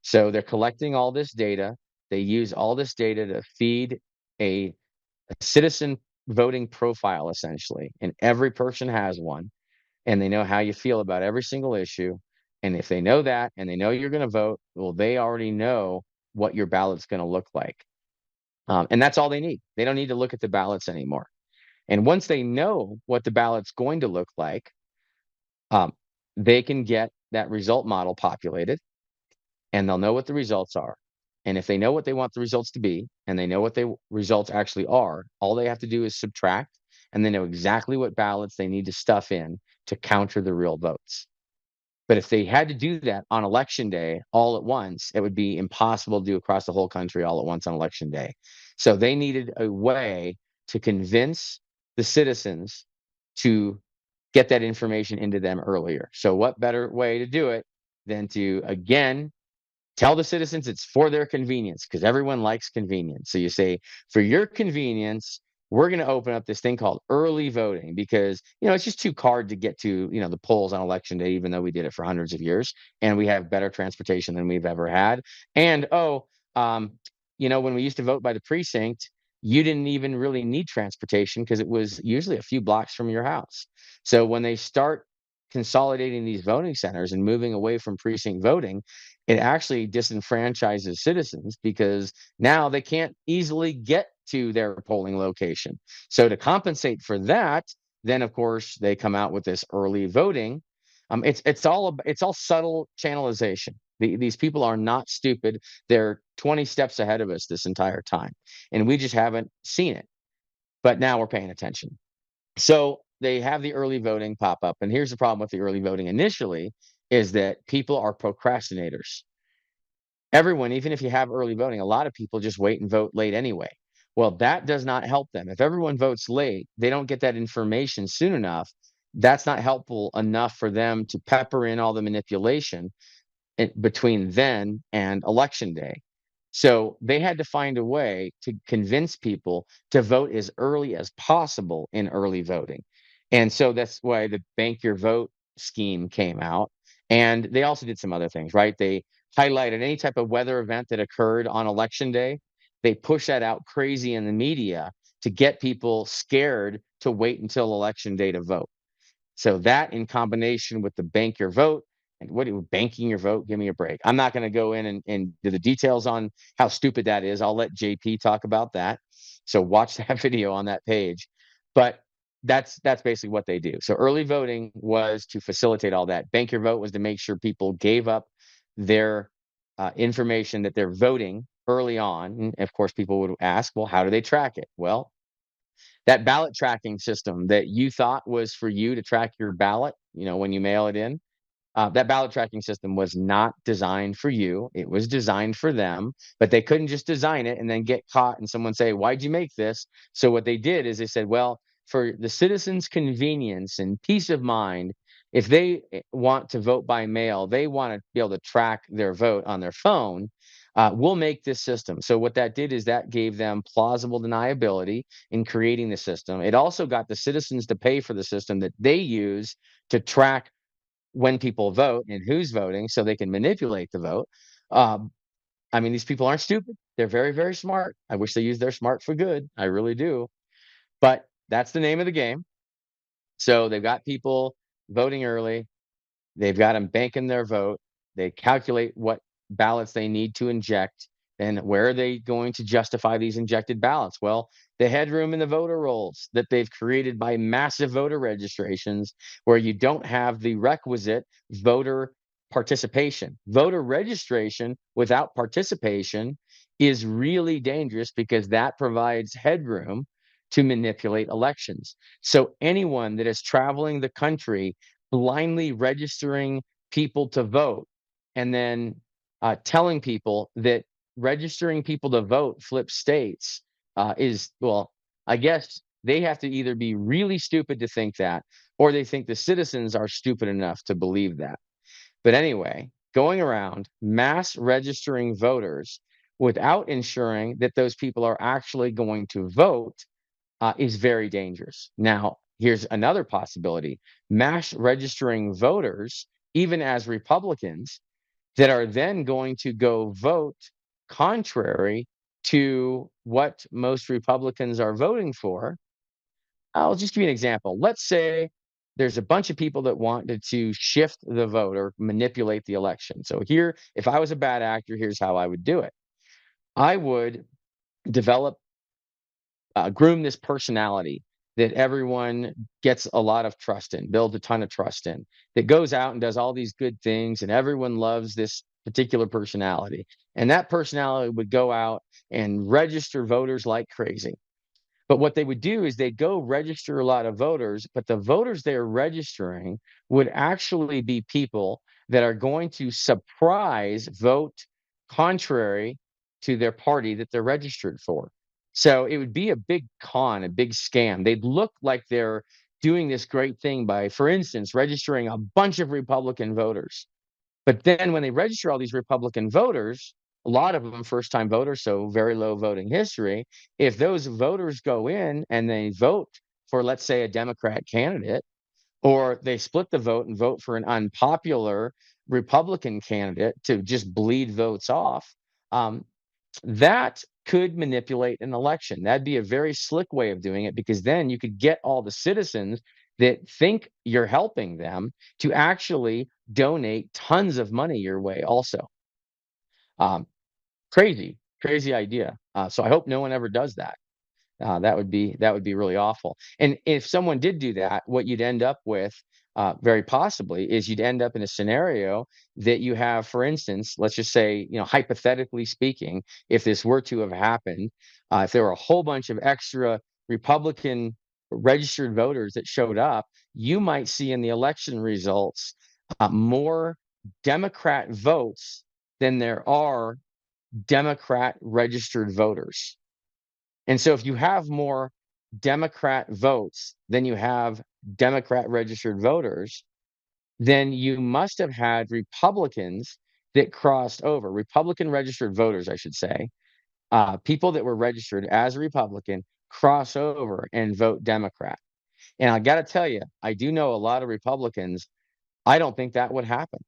So they're collecting all this data. They use all this data to feed a citizen voting profile, essentially. And every person has one, and they know how you feel about every single issue. And if they know that and they know you're going to vote, well, they already know what your ballot's going to look like. And that's all they need. They don't need to look at the ballots anymore. And once they know what the ballot's going to look like, um, they can get that result model populated, and they'll know what the results are. And if they know what they want the results to be, and they know what the results actually are, all they have to do is subtract, and they know exactly what ballots they need to stuff in to counter the real votes. But if they had to do that on election day all at once, it would be impossible to do across the whole country all at once on election day. So they needed a way to convince the citizens to get that information into them earlier. So what better way to do it than to, again, tell the citizens it's for their convenience, because everyone likes convenience. So you say, for your convenience, we're going to open up this thing called early voting, because, it's just too hard to get to, the polls on election day, even though we did it for hundreds of years and we have better transportation than we've ever had. And, when we used to vote by the precinct, you didn't even really need transportation because it was usually a few blocks from your house. So when they start consolidating these voting centers and moving away from precinct voting, it actually disenfranchises citizens, because now they can't easily get to their polling location. So to compensate for that, then of course they come out with this early voting. It's all subtle channelization. These people are not stupid. They're 20 steps ahead of us this entire time, and we just haven't seen it. But now we're paying attention. So they have the early voting pop up. And here's the problem with the early voting initially, is that people are procrastinators. everyone, even if you have early voting, a lot of people just wait and vote late anyway. Well, that does not help them. If everyone votes late, they don't get that information soon enough. That's not helpful enough for them to pepper in all the manipulation between then and election day. So they had to find a way to convince people to vote as early as possible in early voting. And so that's why the Bank Your Vote scheme came out. And they also did some other things, right? They highlighted any type of weather event that occurred on election day. They pushed that out crazy in the media to get people scared to wait until election day to vote. So that in combination with the bank your vote and what banking your vote, give me a break. I'm not going to go in and do the details on how stupid that is. I'll let JP talk about that. So watch that video on that page. But that's basically what they do. So early voting was to facilitate all that. Bank your vote was to make sure people gave up their information that they're voting early on. And of course, people would ask, well, how do they track it? Well, that ballot tracking system that you thought was for you to track your ballot, when you mail it in, that ballot tracking system was not designed for you. It was designed for them, but they couldn't just design it and then get caught and someone say, "Why'd you make this?" So what they did is they said, "Well, for the citizens' convenience and peace of mind, if they want to vote by mail, they want to be able to track their vote on their phone. We'll make this system." So what that did is that gave them plausible deniability in creating the system. It also got the citizens to pay for the system that they use to track when people vote and who's voting so they can manipulate the vote. Um, I mean, these people aren't stupid. They're very, very smart. I wish they used their smart for good. I really do. But that's the name of the game. So they've got people voting early. They've got them banking their vote. They calculate what ballots they need to inject. And where are they going to justify these injected ballots? Well, the headroom in the voter rolls that they've created by massive voter registrations, where you don't have the requisite voter participation. Voter registration without participation is really dangerous because that provides headroom to manipulate elections. So anyone that is traveling the country blindly registering people to vote and then telling people that registering people to vote flip states is, well, I guess they have to either be really stupid to think that, or they think the citizens are stupid enough to believe that. But anyway, going around mass registering voters without ensuring that those people are actually going to vote is very dangerous. Now, here's another possibility: mass registering voters, even as Republicans, that are then going to go vote contrary to what most Republicans are voting for. I'll just give you an example. Let's say there's a bunch of people that wanted to shift the vote or manipulate the election. So, here, if I was a bad actor, here's how I would do it. I would develop groom this personality that everyone gets a lot of trust in, builds a ton of trust in, that goes out and does all these good things, and everyone loves this particular personality. And that personality would go out and register voters like crazy. But what they would do is they'd go register a lot of voters, but the voters they're registering would actually be people that are going to surprise vote contrary to their party that they're registered for. So it would be a big con, a big scam. They'd look like they're doing this great thing by, for instance, registering a bunch of Republican voters. But then when they register all these Republican voters, a lot of them first time voters, so very low voting history. If those voters go in and they vote for, let's say, a Democrat candidate, or they split the vote and vote for an unpopular Republican candidate to just bleed votes off, um, that could manipulate an election. That'd be a very slick way of doing it, because then you could get all the citizens that think you're helping them to actually donate tons of money your way also. Um, crazy, crazy idea. So I hope no one ever does that. That would be really awful. And if someone did do that, what you'd end up with, very possibly, is you'd end up in a scenario that you have, for instance, let's just say, hypothetically speaking, if this were to have happened, if there were a whole bunch of extra Republican registered voters that showed up, you might see in the election results more Democrat votes than there are Democrat registered voters. And so if you have more Democrat votes than you have Democrat registered voters, then you must have had Republicans that crossed over, Republican registered voters, I should say, people that were registered as a Republican cross over and vote Democrat. And I got to tell you, I do know a lot of Republicans. I don't think that would happen.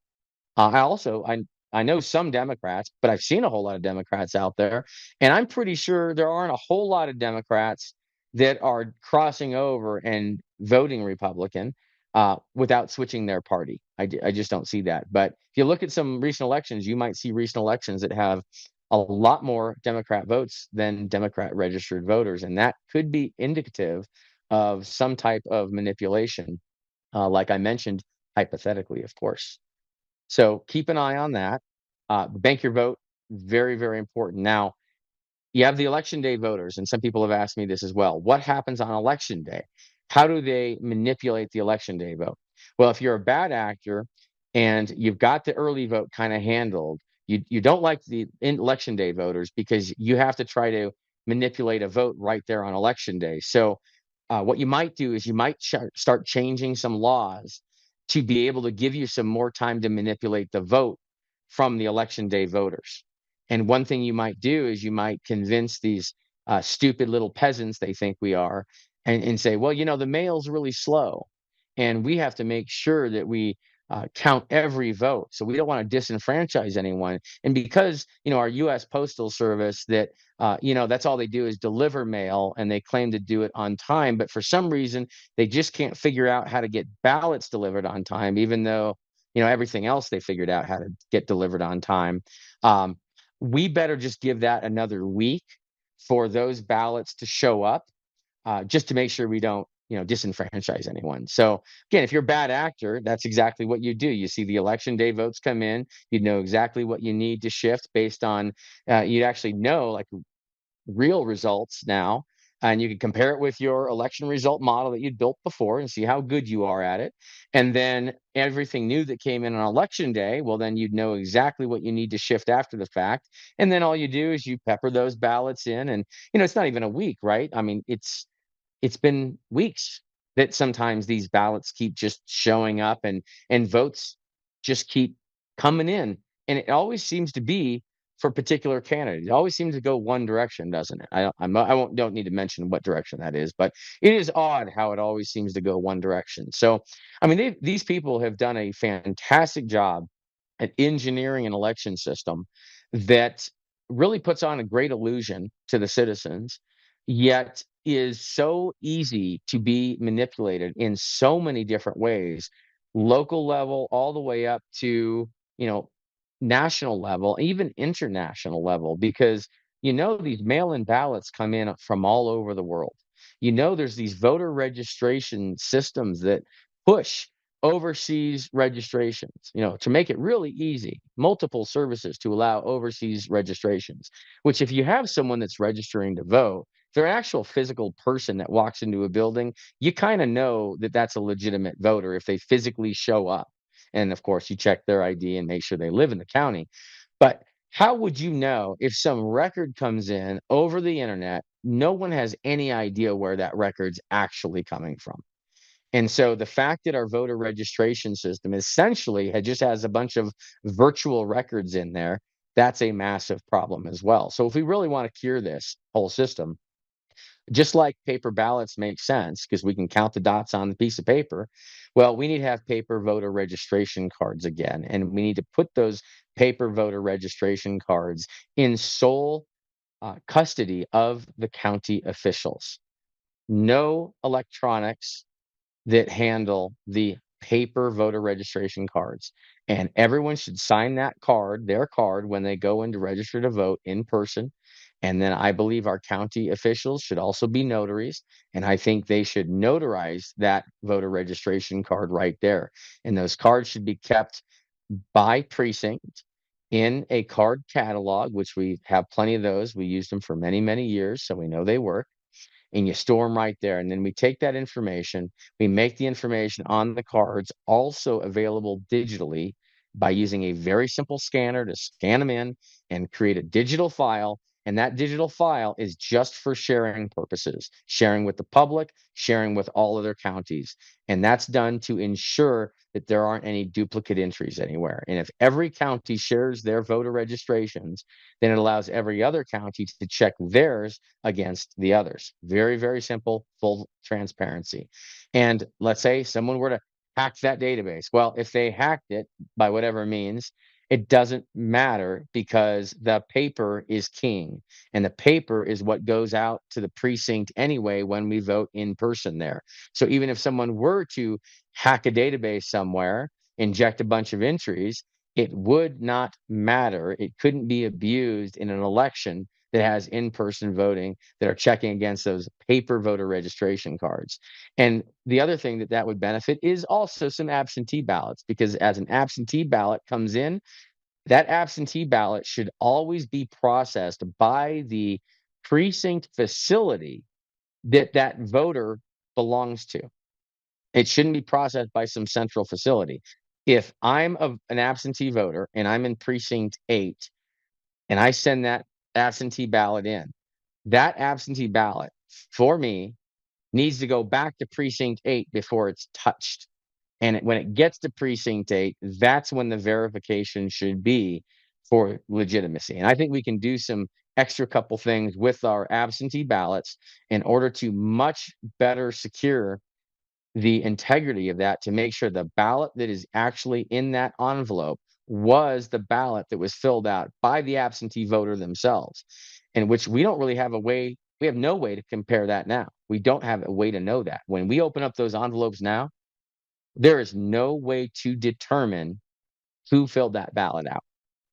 I know some Democrats, but I've seen a whole lot of Democrats out there, and I'm pretty sure there aren't a whole lot of Democrats that are crossing over and voting Republican without switching their party. I just don't see that. But if you look at some recent elections, you might see recent elections that have a lot more Democrat votes than Democrat registered voters, and that could be indicative of some type of manipulation, like I mentioned, hypothetically, of course. So keep an eye on that. Bank your vote, very, very important. Now, you have the election day voters, and some people have asked me this as well. What happens on election day? How do they manipulate the election day vote? Well, if you're a bad actor and you've got the early vote kind of handled, you don't like the election day voters because you have to try to manipulate a vote right there on election day. So, what you might do is you might start changing some laws to be able to give you some more time to manipulate the vote from the election day voters. And one thing you might do is you might convince these stupid little peasants they think we are, and say, well, the mail's really slow, and we have to make sure that we count every vote. So we don't want to disenfranchise anyone. And because our U.S. Postal Service, that's all they do is deliver mail, and they claim to do it on time, but for some reason they just can't figure out how to get ballots delivered on time, even though everything else they figured out how to get delivered on time. Um, we better just give that another week for those ballots to show up, just to make sure we don't, disenfranchise anyone. So again, if you're a bad actor, that's exactly what you do. You see the election day votes come in, you know exactly what you need to shift based on, you actually know like real results now, and you can compare it with your election result model that you'd built before and see how good you are at it. And then everything new that came in on election day, well, then you'd know exactly what you need to shift after the fact. And then all you do is you pepper those ballots in, and it's not even a week, right? I mean, it's been weeks that sometimes these ballots keep just showing up, and votes just keep coming in, and it always seems to be for particular candidates. It always seems to go one direction, doesn't it? I don't need to mention what direction that is, but it is odd how it always seems to go one direction. So, I mean, these people have done a fantastic job at engineering an election system that really puts on a great illusion to the citizens, yet is so easy to be manipulated in so many different ways, local level all the way up to, you know, national level, even international level, because these mail-in ballots come in from all over the world. There's these voter registration systems that push overseas registrations, to make it really easy, multiple services to allow overseas registrations, which if you have someone that's registering to vote, if they're an actual physical person that walks into a building, you kind of know that that's a legitimate voter if they physically show up. And of course, you check their ID and make sure they live in the county. But how would you know if some record comes in over the internet? No one has any idea where that record's actually coming from. And so the fact that our voter registration system essentially just has a bunch of virtual records in there, that's a massive problem as well. So if we really want to cure this whole system, just like paper ballots make sense because we can count the dots on the piece of paper, well, we need to have paper voter registration cards again. And we need to put those paper voter registration cards in sole custody of the county officials. No electronics that handle the paper voter registration cards. And everyone should sign that card, their card, when they go in to register to vote in person. And then I believe our county officials should also be notaries. And I think they should notarize that voter registration card right there. And those cards should be kept by precinct in a card catalog, which we have plenty of those. We used them for many, many years, so we know they work, and you store them right there. And then we take that information, we make the information on the cards also available digitally by using a very simple scanner to scan them in and create a digital file. And that digital file is just for sharing purposes, sharing with the public, sharing with all other counties. And that's done to ensure that there aren't any duplicate entries anywhere. And if every county shares their voter registrations, then it allows every other county to check theirs against the others. Very, very simple, full transparency. And let's say someone were to hack that database. Well, if they hacked it by whatever means, it doesn't matter because the paper is king, and the paper is what goes out to the precinct anyway when we vote in person there. So even if someone were to hack a database somewhere, inject a bunch of entries, it would not matter. It couldn't be abused in an election that has in-person voting that are checking against those paper voter registration cards. And the other thing that that would benefit is also some absentee ballots, because as an absentee ballot comes in, that absentee ballot should always be processed by the precinct facility that that voter belongs to. It shouldn't be processed by some central facility. If I'm an absentee voter and I'm in precinct 8 and I send that absentee ballot in, that absentee ballot for me needs to go back to precinct 8 before it's touched. And when it gets to precinct 8, that's when the verification should be for legitimacy. And I think we can do some extra couple things with our absentee ballots in order to much better secure the integrity of that, to make sure the ballot that is actually in that envelope was the ballot that was filled out by the absentee voter themselves, in which we don't really have a way, we have no way to compare that now. We don't have a way to know that. When we open up those envelopes now, there is no way to determine who filled that ballot out.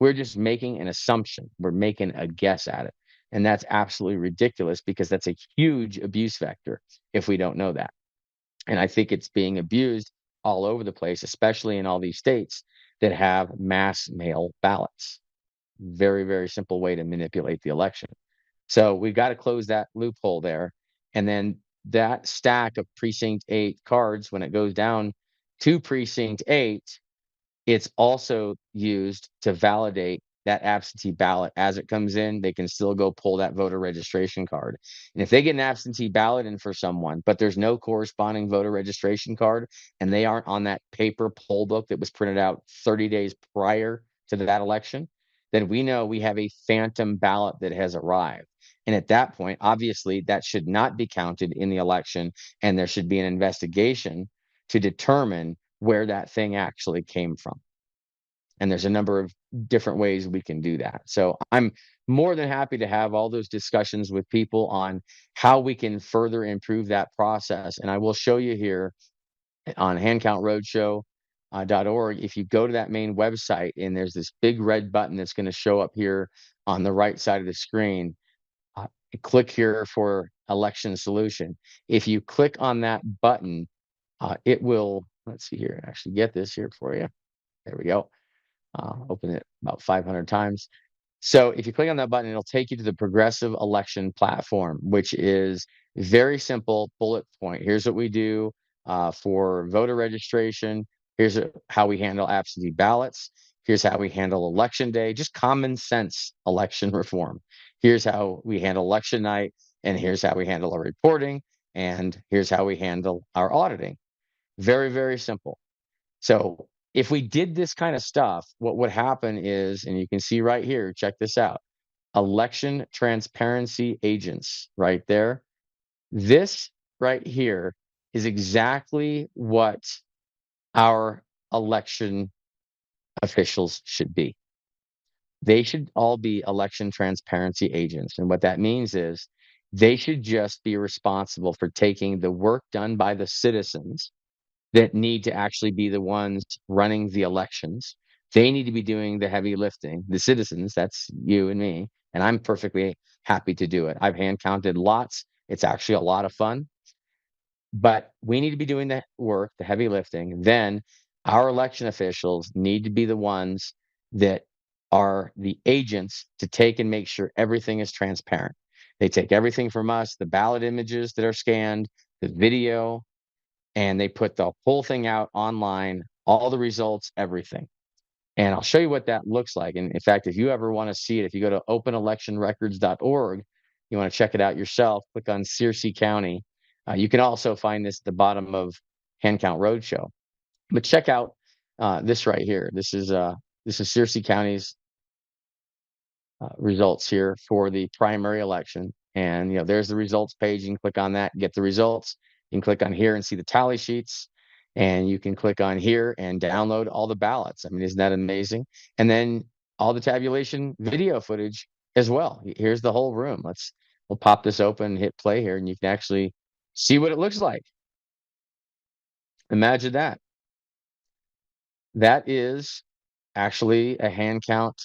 We're just making an assumption. We're making a guess at it. And that's absolutely ridiculous, because that's a huge abuse vector if we don't know that. And I think it's being abused all over the place, especially in all these states that have mass mail ballots. Very, very simple way to manipulate the election. So we got to close that loophole there. And then that stack of precinct 8 cards, when it goes down to precinct 8, it's also used to validate that absentee ballot as it comes in. They can still go pull that voter registration card. And if they get an absentee ballot in for someone, but there's no corresponding voter registration card, and they aren't on that paper poll book that was printed out 30 days prior to that election, then we know we have a phantom ballot that has arrived. And at that point, obviously, that should not be counted in the election, and there should be an investigation to determine where that thing actually came from. And there's a number of different ways we can do that. So I'm more than happy to have all those discussions with people on how we can further improve that process. And I will show you here on handcountroadshow.org. If you go to that main website, and there's this big red button that's going to show up here on the right side of the screen, click here for election solution. If you click on that button, it will, let's see here, actually get this here for you. There we go. Open it about 500 times. So if you click on that button, it'll take you to the progressive election platform, which is very simple bullet point. Here's what we do for voter registration. Here's how we handle absentee ballots. Here's how we handle election day, just common sense election reform. Here's how we handle election night, and here's how we handle our reporting, and here's how we handle our auditing. Very, very simple. So if we did this kind of stuff, what would happen is, and you can see right here, check this out, election transparency agents right there. This right here is exactly what our election officials should be. They should all be election transparency agents. And what that means is they should just be responsible for taking the work done by the citizens that need to actually be the ones running the elections. They need to be doing the heavy lifting. The citizens, that's you and me, and I'm perfectly happy to do it. I've hand counted lots. It's actually a lot of fun, but we need to be doing the work, the heavy lifting. Then our election officials need to be the ones that are the agents to take and make sure everything is transparent. They take everything from us, the ballot images that are scanned, the video, and they put the whole thing out online, all the results, everything. And I'll show you what that looks like. And in fact, if you ever want to see it, if you go to openelectionrecords.org, you want to check it out yourself, click on Searcy County. You can also find this at the bottom of Hand Count Roadshow. But check out this right here. This is Searcy County's results here for the primary election. And there's the results page. You can click on that, get the results. You can click on here and see the tally sheets. And you can click on here and download all the ballots. I mean, isn't that amazing? And then all the tabulation video footage as well. Here's the whole room. We'll pop this open, hit play here, and you can actually see what it looks like. Imagine that. That is actually a hand count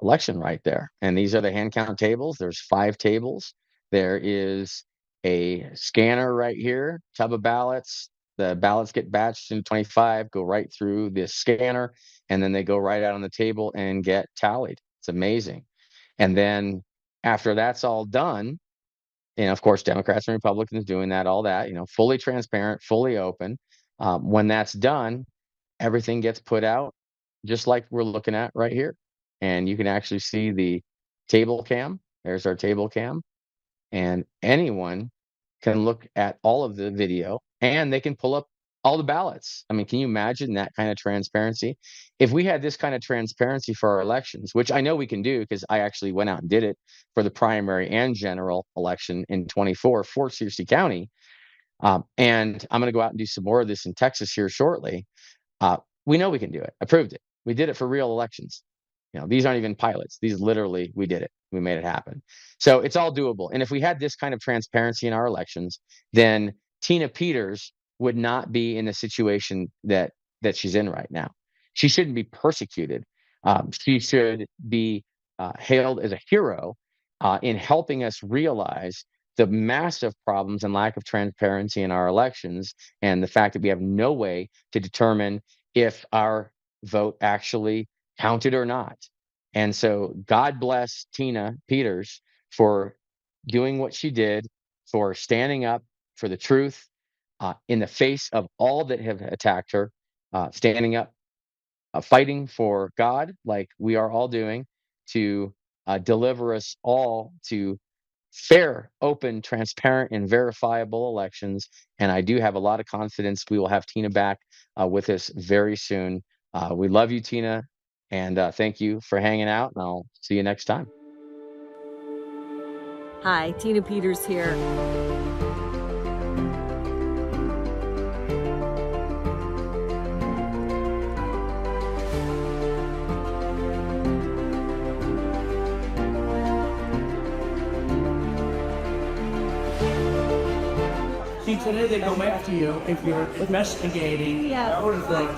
election right there. And these are the hand count tables. There's 5 tables. There is a scanner right here, tub of ballots. The ballots get batched into 25, go right through this scanner, and then they go right out on the table and get tallied. It's amazing. And then after that's all done, and of course, Democrats and Republicans doing that, all that, fully transparent, fully open. When that's done, everything gets put out just like we're looking at right here. And you can actually see the table cam. There's our table cam. And anyone can look at all of the video and they can pull up all the ballots. I mean, can you imagine that kind of transparency? If we had this kind of transparency for our elections, which I know we can do because I actually went out and did it for the primary and general election in 24 for Searcy County. And I'm going to go out and do some more of this in Texas here shortly. We know we can do it. I proved it. We did it for real elections. These aren't even pilots. These literally, we did it. We made it happen. So it's all doable. And if we had this kind of transparency in our elections, then Tina Peters would not be in the situation that she's in right now. She shouldn't be persecuted. She should be hailed as a hero in helping us realize the massive problems and lack of transparency in our elections, and the fact that we have no way to determine if our vote actually counted or not. And so God bless Tina Peters for doing what she did, for standing up for the truth in the face of all that have attacked her, standing up, fighting for God like we are all doing to deliver us all to fair, open, transparent, and verifiable elections. And I do have a lot of confidence we will have Tina back with us very soon. We love you, Tina. And thank you for hanging out, and I'll see you next time. Hi, Tina Peters here. See, today they go after you if you're investigating, that sort of thing.